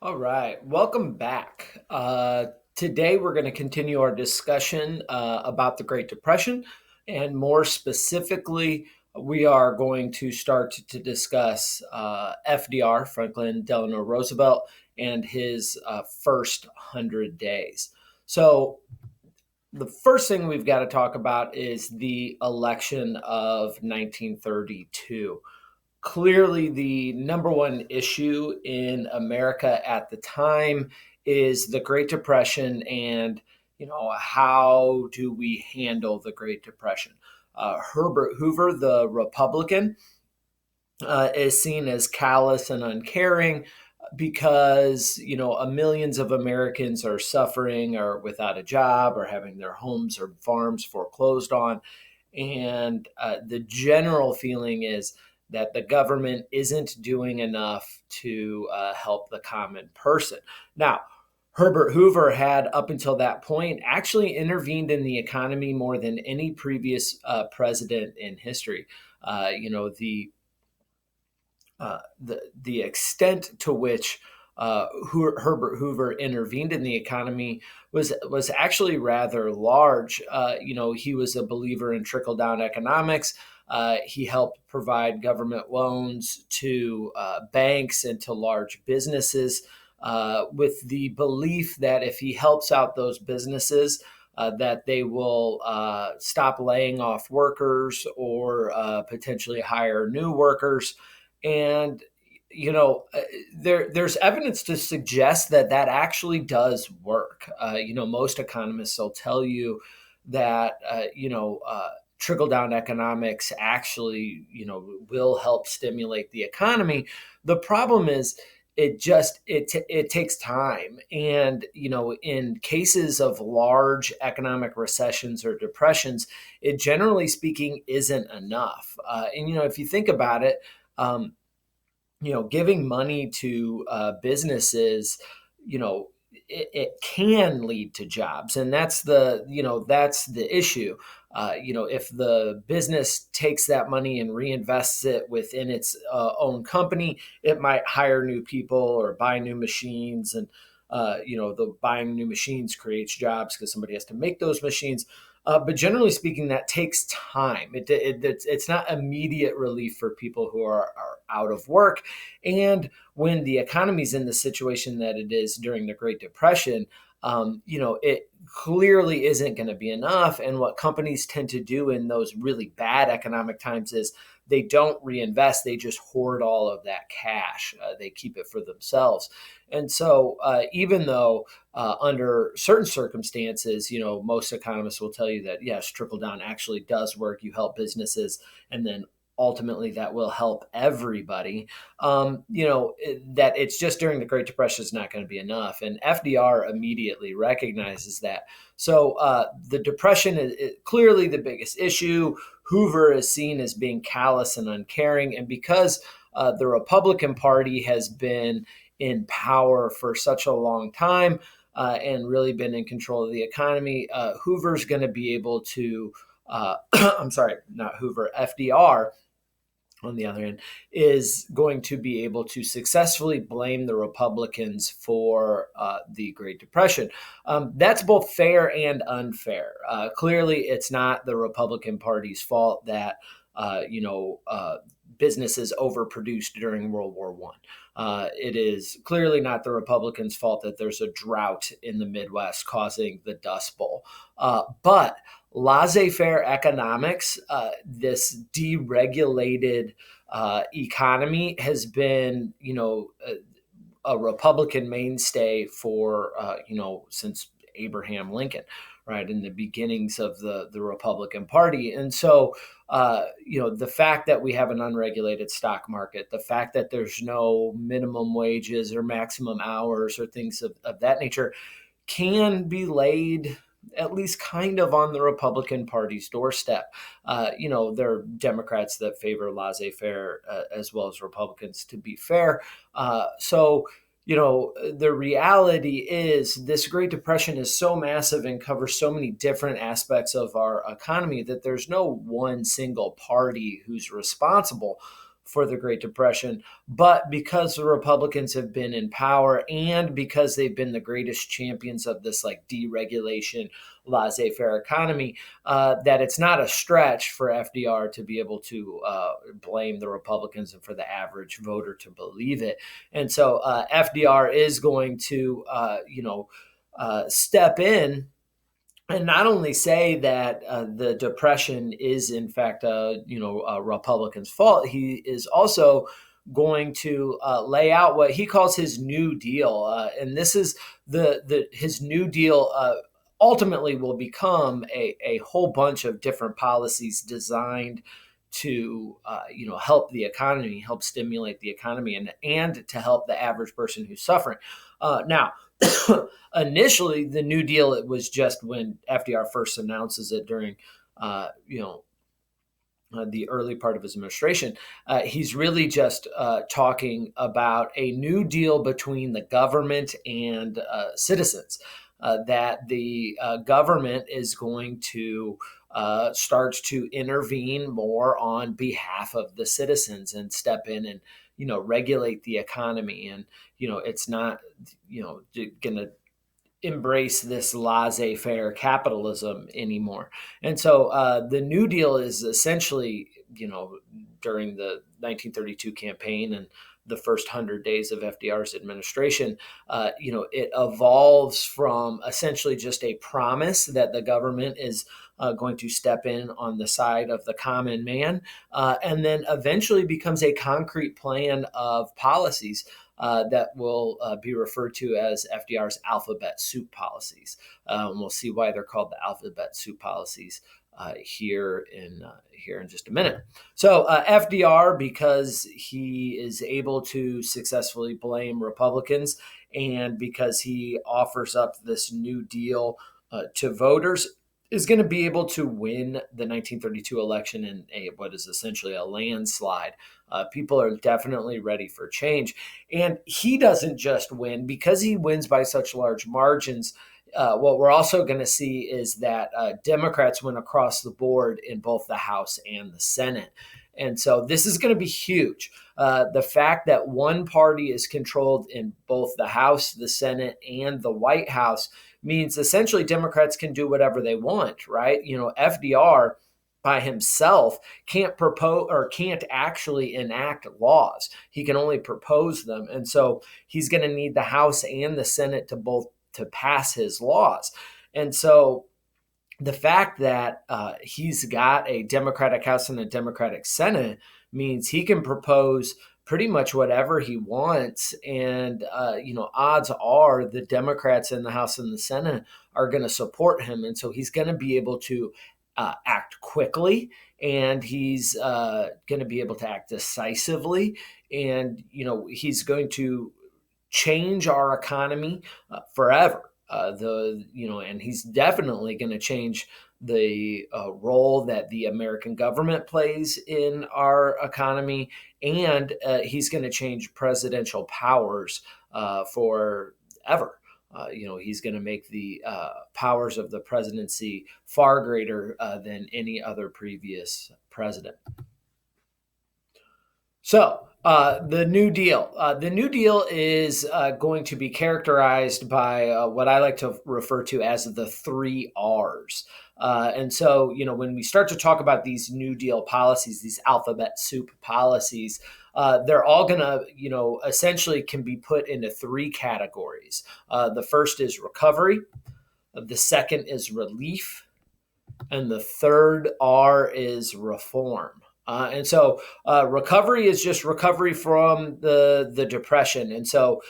All right, welcome back. Today, we're going to continue our discussion about the Great Depression, and more specifically, we are going to start to discuss FDR, Franklin Delano Roosevelt, and his first 100 days. So, the first thing we've got to talk about is the election of 1932. Clearly, the number one issue in America at the time is the Great Depression, and how do we handle the Great Depression? Herbert Hoover, the Republican, is seen as callous and uncaring because millions of Americans are suffering or without a job or having their homes or farms foreclosed on, and the general feeling is that the government isn't doing enough to help the common person. Now, Herbert Hoover had, up until that point, actually intervened in the economy more than any previous president in history. The extent to which Herbert Hoover intervened in the economy was actually rather large. He was a believer in trickle down economics. He helped provide government loans to banks and to large businesses with the belief that if he helps out those businesses, that they will stop laying off workers or potentially hire new workers. And there's evidence to suggest that that actually does work. Most economists will tell you that trickle down economics actually will help stimulate the economy. The problem is it takes time, and in cases of large economic recessions or depressions, it generally speaking isn't enough. And if you think about it, giving money to businesses, it can lead to jobs, and that's the issue. If the business takes that money and reinvests it within its own company, it might hire new people or buy new machines, and the buying new machines creates jobs because somebody has to make those machines. But generally speaking, that takes time. It's not immediate relief for people who are out of work. And when the economy's in the situation that it is during the Great Depression, it clearly isn't going to be enough. And what companies tend to do in those really bad economic times is they don't reinvest. They just hoard all of that cash. They keep it for themselves. And so even though under certain circumstances, most economists will tell you that, yes, trickle down actually does work. You help businesses, and then ultimately that will help everybody. That it's just during the Great Depression is not going to be enough. And FDR immediately recognizes that. So the Depression is clearly the biggest issue. Hoover is seen as being callous and uncaring. And because the Republican Party has been in power for such a long time and really been in control of the economy, Hoover's going to be able to, I'm sorry, not Hoover, FDR, on the other hand, is going to be able to successfully blame the Republicans for the Great Depression. That's both fair and unfair. Clearly, it's not the Republican Party's fault that businesses overproduced during World War I. It is clearly not the Republicans' fault that there's a drought in the Midwest causing the Dust Bowl. But laissez-faire economics, this deregulated economy, has been, a Republican mainstay for, since Abraham Lincoln, right, in the beginnings of the Republican Party. And so, the fact that we have an unregulated stock market, the fact that there's no minimum wages or maximum hours or things of that nature can be laid at least kind of on the Republican Party's doorstep. There are Democrats that favor laissez-faire as well as Republicans, to be fair. So the reality is this Great Depression is so massive and covers so many different aspects of our economy that there's no one single party who's responsible for the Great Depression. But because the Republicans have been in power and because they've been the greatest champions of this like deregulation, laissez-faire economy, that it's not a stretch for FDR to be able to blame the Republicans and for the average voter to believe it. And so FDR is going to, step in and not only say that the depression is in fact a Republican's fault. He is also going to lay out what he calls his New Deal, and this is his New Deal. Ultimately, will become a whole bunch of different policies designed to help the economy, help stimulate the economy, and to help the average person who's suffering. Now, initially, the New Deal, it was just when FDR first announces it during, the early part of his administration. He's really just talking about a new deal between the government and citizens. That the government is going to start to intervene more on behalf of the citizens and step in and regulate the economy. And it's not going to embrace this laissez-faire capitalism anymore. And so the New Deal is essentially, during the 1932 campaign and the first 100 days of FDR's administration, it evolves from essentially just a promise that the government is going to step in on the side of the common man, and then eventually becomes a concrete plan of policies that will be referred to as FDR's alphabet soup policies. And we'll see why they're called the alphabet soup policies here in just a minute. So FDR, because he is able to successfully blame Republicans and because he offers up this New Deal to voters, is going to be able to win the 1932 election in what is essentially a landslide. People are definitely ready for change. And he doesn't just win because he wins by such large margins. What we're also going to see is that Democrats win across the board in both the House and the Senate. And so this is going to be huge. The fact that one party is controlled in both the House, the Senate, and the White House means essentially Democrats can do whatever they want, right? FDR by himself can't propose or can't actually enact laws. He can only propose them. And so he's going to need the House and the Senate to pass his laws. And so the fact that he's got a Democratic House and a Democratic Senate means he can propose pretty much whatever he wants. And, odds are the Democrats in the House and the Senate are going to support him. And so he's going to be able to act quickly, and he's going to be able to act decisively. And, he's going to change our economy forever. And he's definitely going to change the role that the American government plays in our economy, and he's going to change presidential powers forever. He's going to make the powers of the presidency far greater than any other previous president. So the New Deal. The New Deal is going to be characterized by what I like to refer to as the 3 R's. And so, when we start to talk about these New Deal policies, these alphabet soup policies, they're all going to, essentially can be put into 3 categories. The first is recovery. The second is relief. And the third R is reform. And so recovery is just recovery from the depression. And so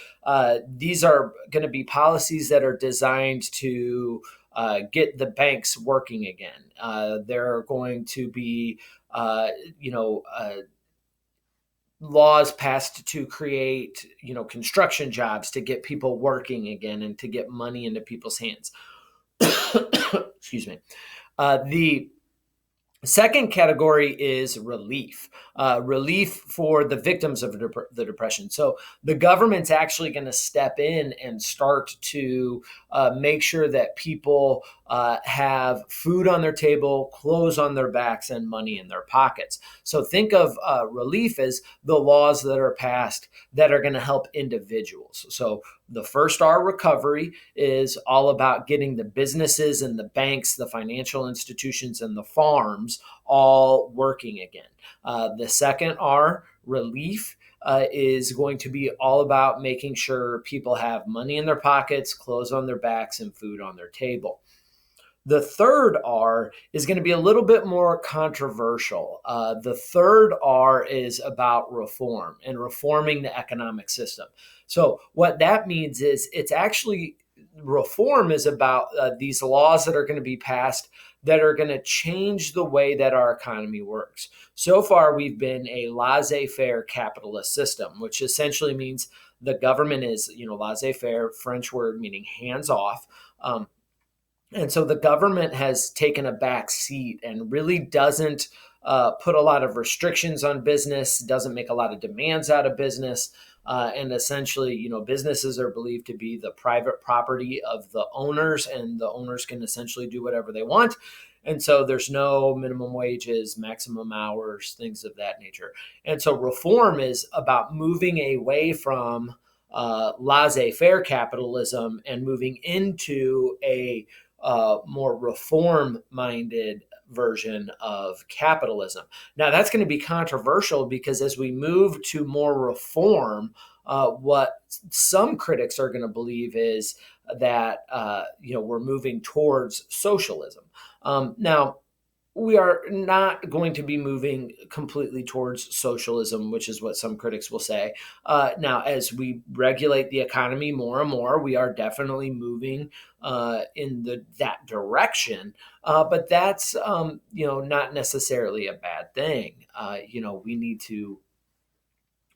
these are going to be policies that are designed to get the banks working again. They're going to be, laws passed to create, construction jobs to get people working again and to get money into people's hands. Excuse me. The second category is relief. Relief for the victims of the depression. So the government's actually going to step in and start to make sure that people have food on their table, clothes on their backs, and money in their pockets. So think of relief as the laws that are passed that are going to help individuals. So the first R, recovery, is all about getting the businesses and the banks, the financial institutions, and the farms all working again. The second R, relief, is going to be all about making sure people have money in their pockets, clothes on their backs, and food on their table. The third R is going to be a little bit more controversial. The third R is about reform and reforming the economic system. So, what that means is it's actually reform is about these laws that are going to be passed that are going to change the way that our economy works. So far, we've been a laissez faire capitalist system, which essentially means the government is, laissez faire, French word meaning hands off. And so the government has taken a back seat and really doesn't put a lot of restrictions on business, doesn't make a lot of demands out of business. And essentially, businesses are believed to be the private property of the owners, and the owners can essentially do whatever they want. And so there's no minimum wages, maximum hours, things of that nature. And so reform is about moving away from laissez-faire capitalism and moving into a more reform-minded version of capitalism. Now, that's going to be controversial because as we move to more reform, what some critics are going to believe is that we're moving towards socialism. Now, we are not going to be moving completely towards socialism, which is what some critics will say. Now, as we regulate the economy more and more, we are definitely moving in that direction. But that's not necessarily a bad thing. We need to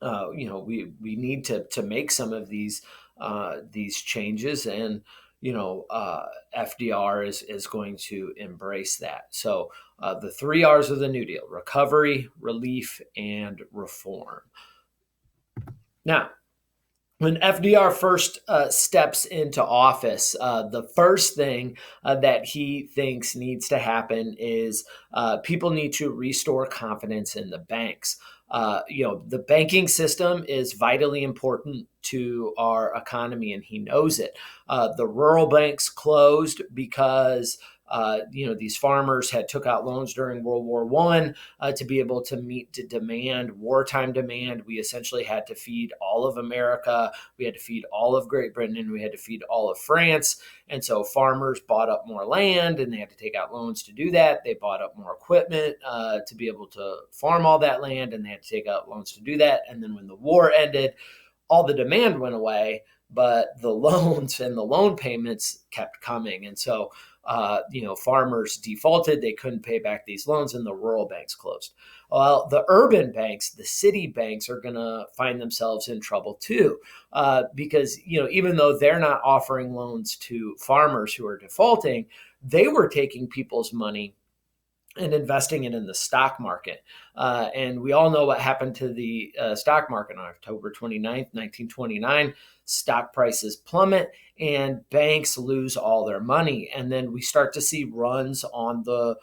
we need to make some of these changes, and FDR is going to embrace that. So the three R's of the New Deal: recovery, relief, and reform. Now, when FDR first steps into office, the first thing that he thinks needs to happen is people need to restore confidence in the banks. The banking system is vitally important to our economy, and he knows it. The rural banks closed because these farmers had took out loans during World War I to be able to meet the demand, wartime demand. We essentially had to feed all of America. We had to feed all of Great Britain, and we had to feed all of France. And so farmers bought up more land, and they had to take out loans to do that. They bought up more equipment to be able to farm all that land, and they had to take out loans to do that. And then when the war ended, all the demand went away, but the loans and the loan payments kept coming. And so farmers defaulted, they couldn't pay back these loans, and the rural banks closed. Well, the urban banks, the city banks, are going to find themselves in trouble too, because even though they're not offering loans to farmers who are defaulting, they were taking people's money and investing it in the stock market. And we all know what happened to the stock market on October 29th, 1929. Stock prices plummet and banks lose all their money. And then we start to see runs on the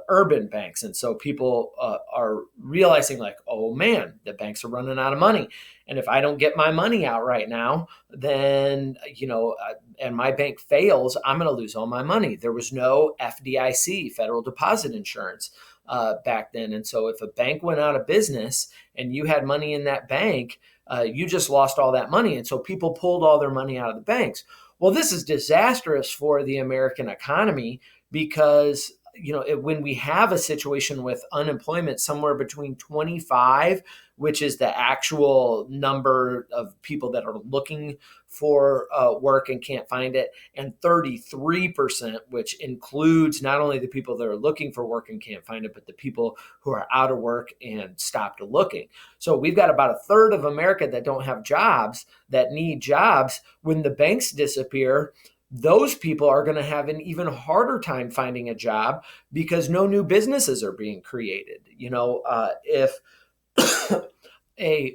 urban banks. And so people are realizing like, oh man, the banks are running out of money. And if I don't get my money out right now, then, and my bank fails, I'm going to lose all my money. There was no FDIC, Federal Deposit Insurance, back then. And so if a bank went out of business and you had money in that bank, you just lost all that money. And so people pulled all their money out of the banks. Well, this is disastrous for the American economy because when we have a situation with unemployment somewhere between 25, which is the actual number of people that are looking for work and can't find it, and 33%, which includes not only the people that are looking for work and can't find it, but the people who are out of work and stopped looking. So we've got about a third of America that don't have jobs, that need jobs. When the banks disappear, those people are going to have an even harder time finding a job because no new businesses are being created. If a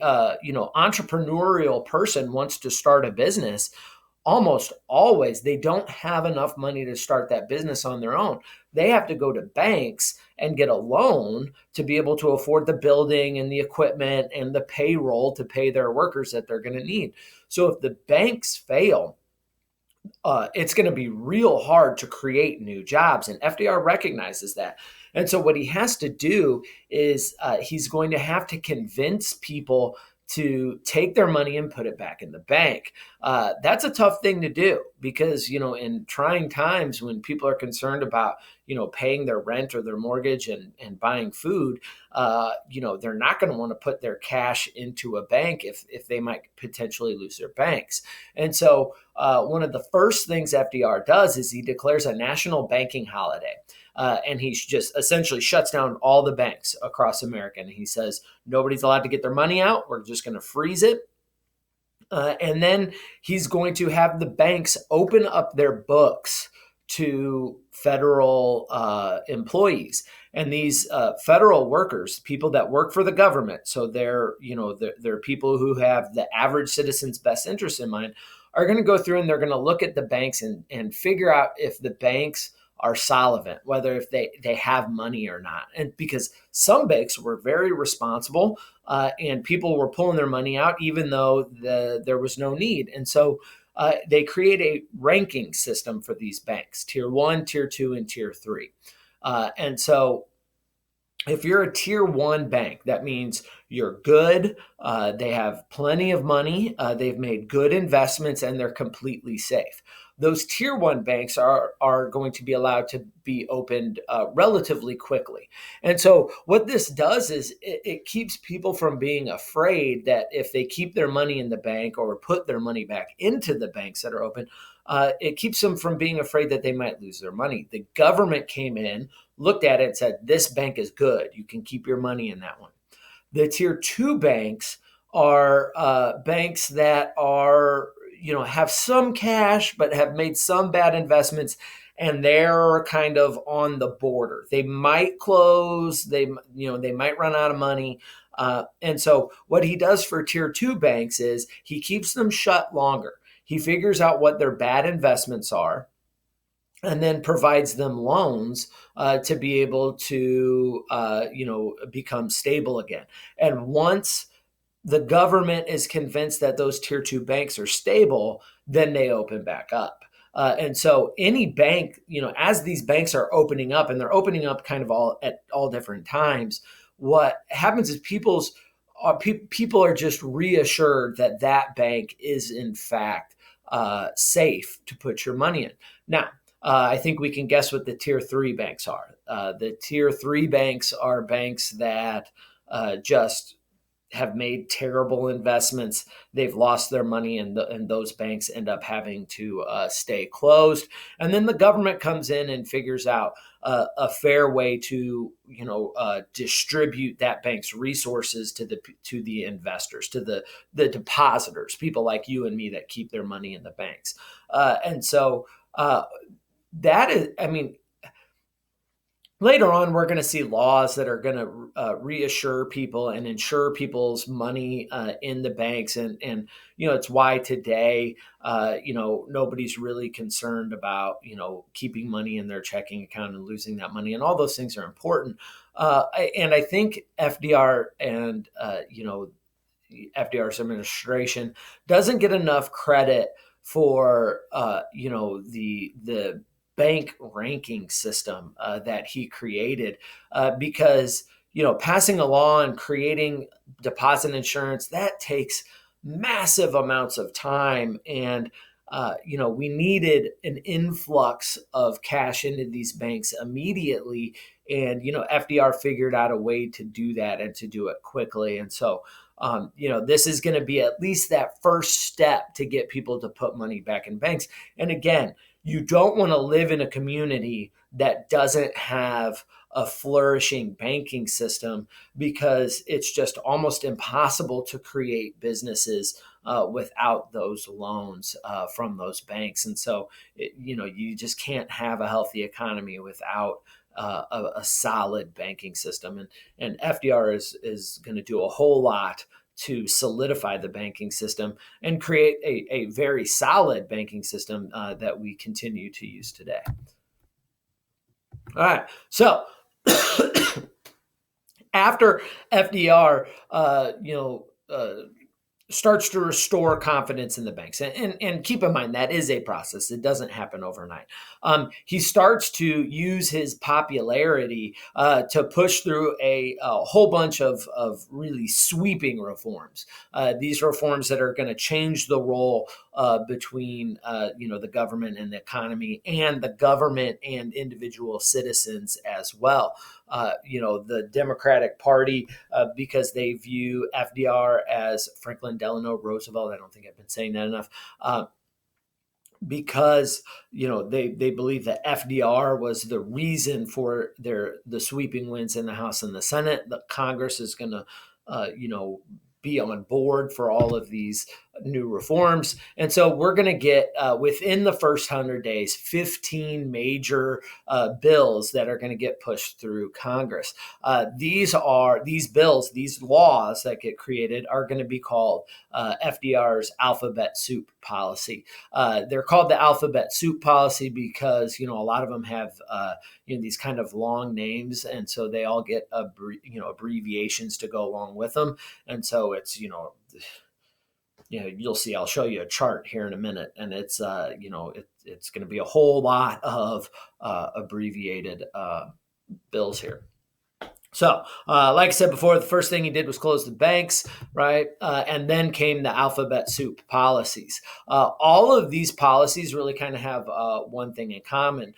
entrepreneurial person wants to start a business, almost always they don't have enough money to start that business on their own. They have to go to banks and get a loan to be able to afford the building and the equipment and the payroll to pay their workers that they're going to need. So if the banks fail, it's going to be real hard to create new jobs. And FDR recognizes that. And so what he has to do is he's going to have to convince people to take their money and put it back in the bank. That's a tough thing to do because, in trying times when people are concerned about, paying their rent or their mortgage and buying food, they're not going to want to put their cash into a bank if they might potentially lose their banks. And so one of the first things FDR does is he declares a national banking holiday. And he just essentially shuts down all the banks across America. And he says, nobody's allowed to get their money out. We're just going to freeze it. And then he's going to have the banks open up their books to federal employees. And these federal workers, people that work for the government, so they're people who have the average citizen's best interest in mind, are going to go through and they're going to look at the banks and figure out if the banks are solvent, whether if they have money or not. And because some banks were very responsible and people were pulling their money out even though there was no need. And so they create a ranking system for these banks, tier 1, tier 2, and tier 3. And so if you're a tier 1 bank, that means you're good, they have plenty of money, they've made good investments, and they're completely safe. Those tier 1 banks are going to be allowed to be opened relatively quickly. And so what this does is it keeps people from being afraid that if they keep their money in the bank or put their money back into the banks that are open, it keeps them from being afraid that they might lose their money. The government came in, looked at it and said, this bank is good. You can keep your money in that one. The tier 2 banks are banks that are, have some cash, but have made some bad investments, and they're kind of on the border. They might close, they might run out of money. And so what he does for tier 2 banks is he keeps them shut longer. He figures out what their bad investments are and then provides them loans to be able to, become stable again. And once the government is convinced that those tier 2 banks are stable, then they open back up. And so any bank, as these banks are opening up, and they're opening up kind of at all different times, what happens is people are just reassured that that bank is in fact safe to put your money in. Now, I think we can guess what the tier 3 banks are. The tier 3 banks are banks that just have made terrible investments. They've lost their money, and those banks end up having to stay closed. And then the government comes in and figures out a fair way to distribute that bank's resources to the investors, to the depositors, people like you and me that keep their money in the banks. And so that is, later on, we're going to see laws that are going to reassure people and insure people's money in the banks. And it's why today, nobody's really concerned about, keeping money in their checking account and losing that money. And all those things are important. And I think FDR and, FDR's administration doesn't get enough credit for, the bank ranking system that he created because, passing a law and creating deposit insurance, that takes massive amounts of time. And, we needed an influx of cash into these banks immediately. And, FDR figured out a way to do that and to do it quickly. And so, this is going to be at least that first step to get people to put money back in banks. And again, you don't want to live in a community that doesn't have a flourishing banking system because it's just almost impossible to create businesses without those loans from those banks. And so, you just can't have a healthy economy without a solid banking system. And FDR is going to do a whole lot to solidify the banking system and create a very solid banking system that we continue to use today. All right. So after FDR, starts to restore confidence in the banks. And keep in mind, that is a process. It doesn't happen overnight. He starts to use his popularity to push through a whole bunch of really sweeping reforms. These reforms that are going to change the role between the government and the economy, and the government and individual citizens as well. The Democratic Party, because they view FDR as Franklin Delano Roosevelt. I don't think I've been saying that enough. Because they believe that FDR was the reason for the sweeping wins in the House and the Senate. The Congress is going to be on board for all of these new reforms. And so we're going to get within the first 100 days 15 major bills that are going to get pushed through Congress. These bills, these laws that get created are going to be called FDR's alphabet soup policy. They're called the alphabet soup policy because a lot of them have these kind of long names, and so they all get abbreviations to go along with them. And so it's you'll see. I'll show you a chart here in a minute, and it's it's going to be a whole lot of abbreviated bills here. So, like I said before, the first thing he did was close the banks, right? And then came the alphabet soup policies. All of these policies really kind of have one thing in common.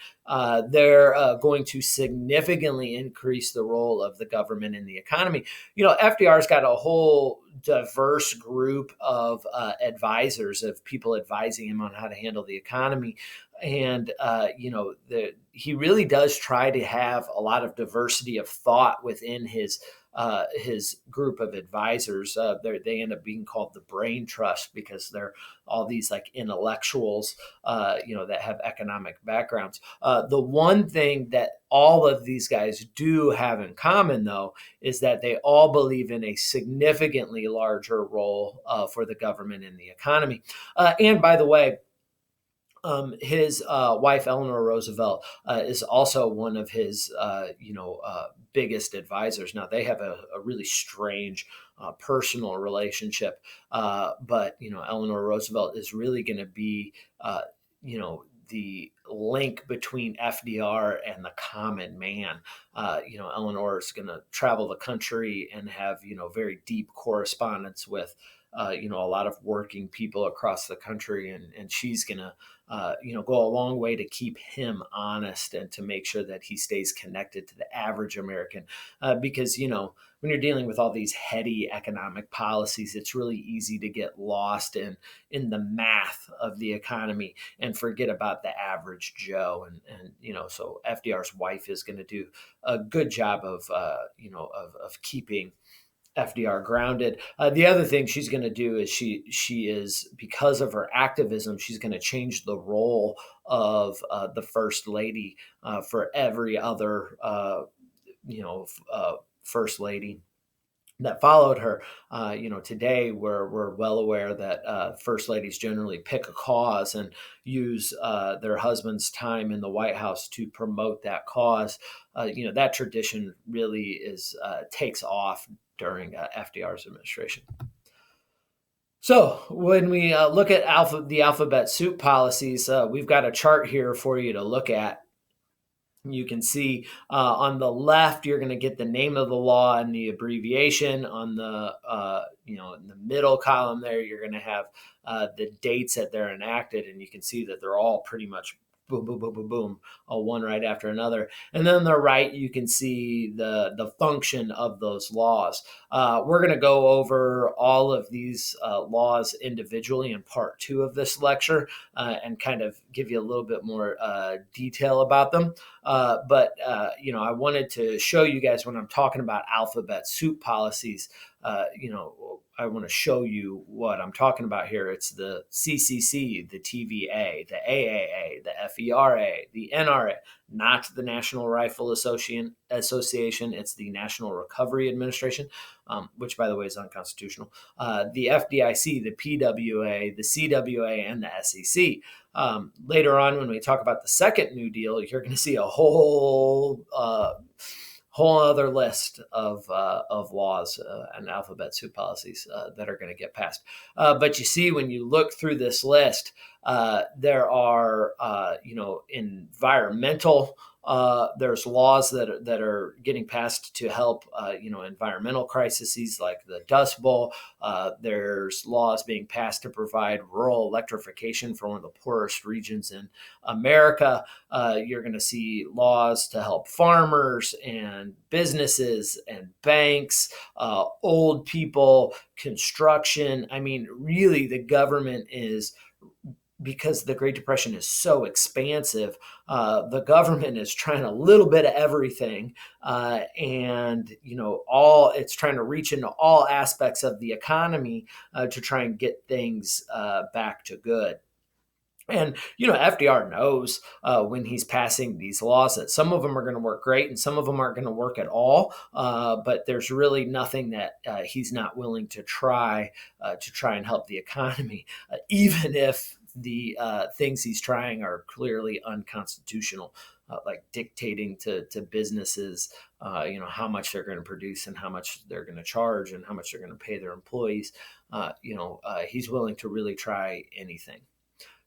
They're going to significantly increase the role of the government in the economy. FDR's got a whole diverse group of advisors, of people advising him on how to handle the economy. And, he really does try to have a lot of diversity of thought within his group of advisors. They end up being called the brain trust because they're all these like intellectuals, that have economic backgrounds. The one thing that all of these guys do have in common, though, is that they all believe in a significantly larger role for the government in the economy. And by the way, his wife, Eleanor Roosevelt, is also one of his, biggest advisors. Now, they have a really strange personal relationship, but Eleanor Roosevelt is really going to be, the link between FDR and the common man. Eleanor is going to travel the country and have, very deep correspondence with a lot of working people across the country, and she's going to go a long way to keep him honest and to make sure that he stays connected to the average American. Because when you're dealing with all these heady economic policies, it's really easy to get lost in the math of the economy and forget about the average Joe. And so FDR's wife is going to do a good job of keeping FDR grounded. The other thing she's going to do is she is, because of her activism, she's going to change the role of the first lady for every other first lady that followed her. Today we're well aware that first ladies generally pick a cause and use their husband's time in the White House to promote that cause. That tradition really takes off during FDR's administration. So when we look at the alphabet soup policies, we've got a chart here for you to look at. You can see on the left, you're going to get the name of the law and the abbreviation. On the in the middle column there, you're going to have the dates that they're enacted, and you can see that they're all pretty much boom, boom, boom, boom, boom, one right after another. And then on the right, you can see the function of those laws. We're going to go over all of these laws individually in part 2 of this lecture and kind of give you a little bit more detail about them. But I wanted to show you guys, when I'm talking about alphabet soup policies, I want to show you what I'm talking about here. It's the CCC, the TVA, the AAA, the FERA, the NRA, not the National Rifle Association. It's the National Recovery Administration, which, by the way, is unconstitutional. The FDIC, the PWA, the CWA, and the SEC. Later on, when we talk about the second New Deal, you're going to see a whole other list of laws and alphabet soup policies that are going to get passed. But you see, when you look through this list, there are environmental. There's laws that are getting passed to help environmental crises like the Dust Bowl. There's laws being passed to provide rural electrification for one of the poorest regions in America. You're going to see laws to help farmers and businesses and banks, old people, construction. I mean, really, the government is, because the Great Depression is so expansive, the government is trying a little bit of everything, and it's trying to reach into all aspects of the economy to try and get things back to good. And FDR knows when he's passing these laws that some of them are going to work great and some of them aren't going to work at all. But there's really nothing that he's not willing to try and help the economy, even if the things he's trying are clearly unconstitutional, like dictating to businesses, how much they're going to produce and how much they're going to charge and how much they're going to pay their employees. He's willing to really try anything.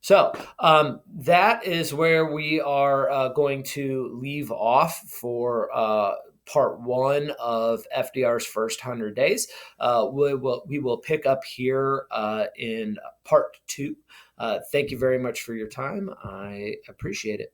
So that is where we are going to leave off for part one of FDR's first 100 days. We will pick up here in part two. Thank you very much for your time. I appreciate it.